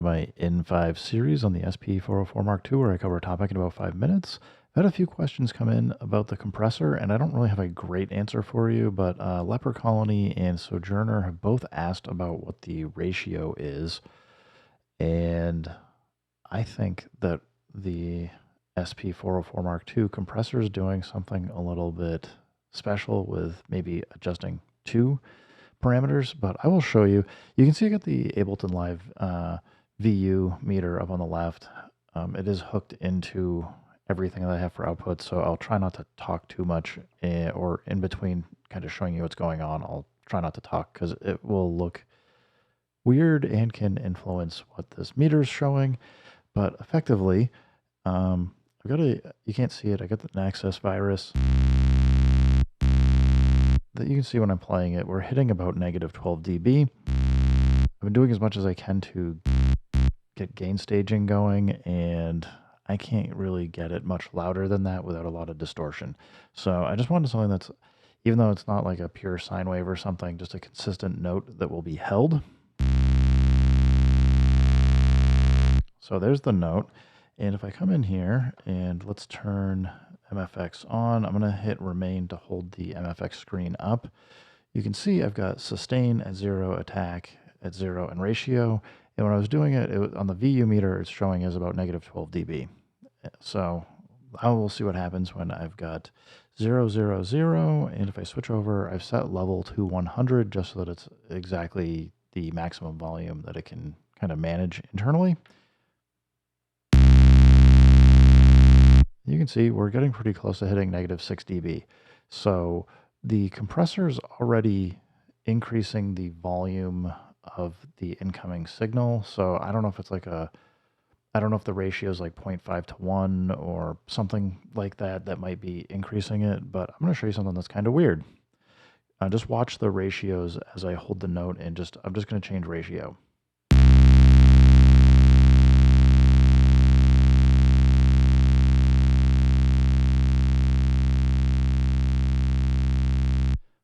My N5 series on the SP404 mk2, where I cover a topic in about 5 minutes. I've had a few questions come in about the compressor, and I don't really have a great answer for you, but Leper Colony and Sojourner have both asked about what the ratio is, and I think that the SP404 mk2 compressor is doing something a little bit special with maybe adjusting two parameters, but I will show you. You can see I got the Ableton Live VU meter up on the left. It is hooked into everything that I have for output, so I'll try not to talk too much or in between kind of showing you what's going on. I'll try not to talk because it will look weird and can influence what this meter is showing. But effectively, I've got you can't see it, I got the access virus that you can see when I'm playing it. We're hitting about negative 12 dB. I've been doing as much as I can to get gain staging going, and I can't really get it much louder than that without a lot of distortion. So I just wanted something that's, even though it's not like a pure sine wave or something, just a consistent note that will be held. So there's the note. And if I come in here and let's turn MFX on, I'm going to hit remain to hold the MFX screen up. You can see I've got sustain at 0, attack at 0, and ratio. And when I was doing it, on the VU meter, it's showing as about negative 12 dB. So I will see what happens when I've got 0, 0, 0. And if I switch over, I've set level to 100 just so that it's exactly the maximum volume that it can kind of manage internally. You can see we're getting pretty close to hitting negative 6 dB. So the compressor is already increasing the volume of the incoming signal. So I don't know if it's like I don't know if the ratio is like 0.5 to 1 or something like that that might be increasing it, but I'm going to show you something that's kind of weird. Just watch the ratios as I hold the note, and I'm just going to change ratio.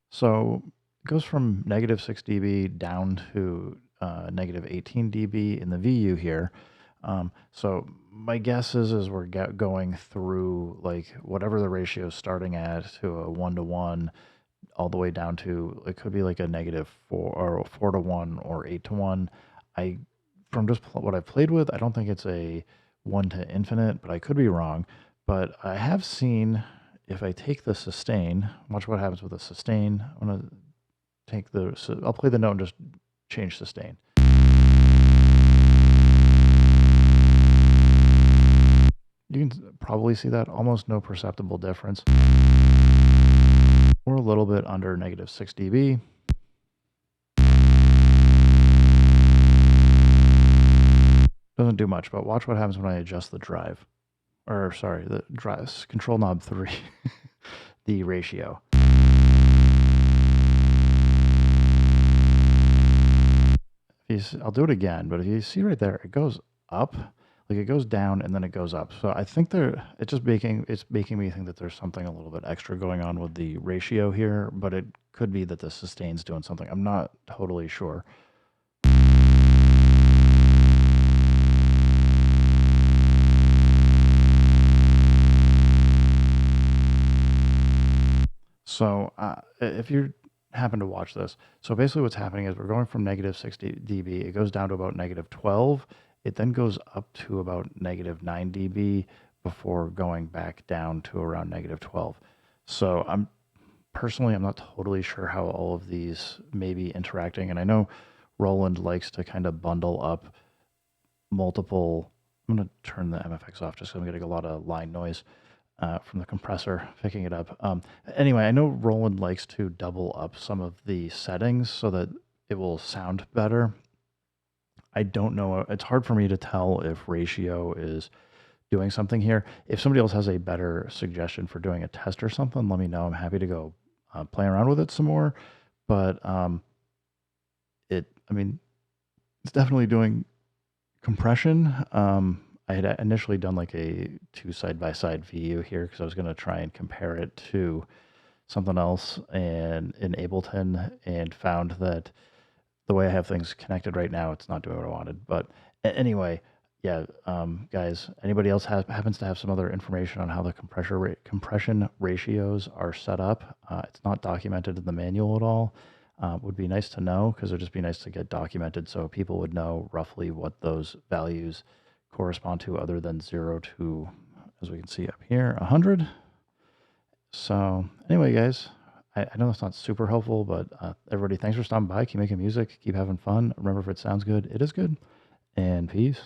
So it goes from negative 6 dB down to negative 18 dB in the VU here. So my guess is we're going through like whatever the ratio is starting at to a 1-to-1 all the way down to, it could be like a negative 4 or 4-to-1 or 8-to-1. From just what I've played with, I don't think it's a 1 to infinite, but I could be wrong. But I have seen, if I take the sustain, watch what happens with the sustain. I'm going to I'll play the note and just change sustain. You can probably see that almost no perceptible difference. We're a little bit under negative 6 dB. Doesn't do much, but watch what happens when I adjust the drive. Or sorry, the drive, control knob 3, the ratio. I'll do it again, but if you see right there, it goes up, like it goes down and then it goes up. So I think it's making me think that there's something a little bit extra going on with the ratio here, but it could be that the sustain's doing something. I'm not totally sure. So if you happen to watch this, so basically what's happening is we're going from negative 60 dB, it goes down to about negative 12, it then goes up to about negative 9 dB before going back down to around negative 12. So I'm not totally sure how all of these may be interacting, and I know Roland likes to kind of bundle up multiple. I'm going to turn the MFX off just so I'm getting a lot of line noise from the compressor picking it up. Anyway, I know Roland likes to double up some of the settings so that it will sound better. I don't know. It's hard for me to tell if ratio is doing something here. If somebody else has a better suggestion for doing a test or something, let me know. I'm happy to go play around with it some more. But it's definitely doing compression. I had initially done like a 2 side-by-side VU here because I was going to try and compare it to something else and in Ableton, and found that the way I have things connected right now, it's not doing what I wanted. But Anyway, yeah, guys, anybody else happens to have some other information on how the compression ratios are set up? It's not documented in the manual at all. Would be nice to know because it would just be nice to get documented so people would know roughly what those values correspond to, other than 0 to, as we can see up here, 100. So anyway, guys, I know that's not super helpful, but everybody, thanks for stopping by. Keep making music, keep having fun. Remember, if it sounds good, it is good. And peace.